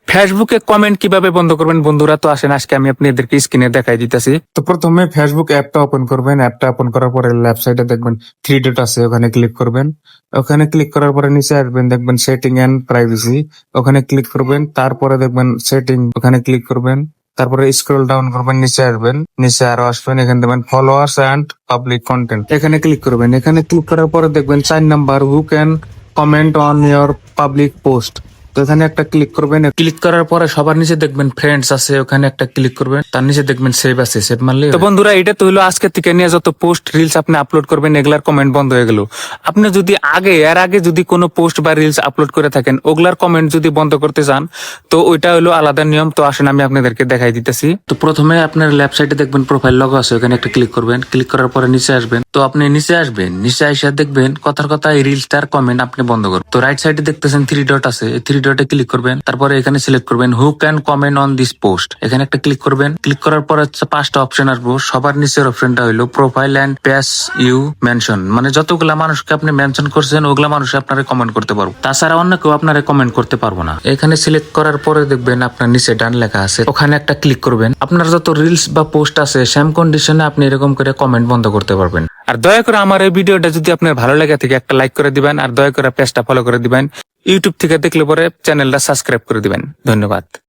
ফেসবুকে কমেন্ট কিভাবে বন্ধ করবেন বন্ধুরা, তো আসেন আজকে আমি আপনাদেরকে স্ক্রিনে দেখাই দিতেছি। তো প্রথমে ফেসবুক অ্যাপটা ওপেন করবেন। অ্যাপটা ওপেন করার পরে লেফট সাইডে দেখবেন থ্রি ডট আছে, ওখানে ক্লিক করবেন। ওখানে ক্লিক করার পরে নিচে আসবেন, দেখবেন সেটিং এন্ড প্রাইভেসি, ওখানে ক্লিক করবেন। তারপরে দেখবেন সেটিং, ওখানে ক্লিক করবেন। তারপরে স্ক্রল ডাউন করবেন, নিচে আসবেন, নিচে আরো আসবেন, এখানে দেখবেন ফলোয়ার্স এন্ড পাবলিক কন্টেন্ট, এখানে ক্লিক করবেন। এখানে ক্লিক করার পরে দেখবেন 4 number who can comment on your public post. তো এখানে একটা ক্লিক করবেন। ক্লিক করার পরে সবার নিচে দেখবেন ফ্রেন্ডস আছে, ওখানে একটা ক্লিক করবেন। তার নিচে দেখবেন সেভ আছে, সেভ মারলে। তো বন্ধুরা, এটা তো হলো আজকে থেকে নিয়ে যত পোস্ট রিলস আপনি আপলোড করবেন এগুলার কমেন্ট বন্ধ হয়ে গেল। আপনি যদি এর আগে যদি কোনো পোস্ট বা রিলস আপলোড করে থাকেন, ওগুলার কমেন্ট যদি বন্ধ করতে চান, তো ওইটা হলো আলাদা নিয়ম। তো আসেন আমি আপনাদেরকে দেখাই দিতেছি। তো প্রথমে আপনার লেফট সাইডে দেখবেন প্রোফাইল লগো আছে, ওখানে একটা ক্লিক করবেন। ক্লিক করার পরে নিচে আসবেন। তো আপনি নিচে আসবেন, নিচে এসে দেখবেন কথার কথা এই রিলসটার কমেন্ট আপনি বন্ধ করবেন। তো রাইট সাইডে দেখতেছেন থ্রি ডট আছে, এই থ্রি ডটে ক্লিক করবেন। তারপরে এখানে সিলেক্ট করবেন who can comment on this post, এখানে একটা ক্লিক করবেন। ক্লিক করার পর হচ্ছে 5টা অপশন আসবো। সবার নিচের অপশনটা হলো profile and page you mention, মানে যতগুলা মানুষকে আপনি মেনশন করছেন ওগুলা মানুষ আপনারা কমেন্ট করতে পারবো, তাছাড়া অন্য কেউ আপনারা কমেন্ট করতে পারবো না। এখানে সিলেক্ট করার পরে দেখবেন আপনার নিচে ডান লেখা আছে, ওখানে একটা ক্লিক করবেন। আপনার যত রিলস বা পোস্ট আছে সেম কন্ডিশনে আপনি এরকম করে কমেন্ট বন্ধ করতে পারবেন। আর দয়া করে আমার এই ভিডিওটা যদি আপনার ভালো লাগে থাকে একটা লাইক করে দিবেন, আর দয়া করে পেজটা ফলো করে দিবেন। ইউটিউব থেকে দেখলে পরে চ্যানেলটা সাবস্ক্রাইব করে দিবেন। ধন্যবাদ।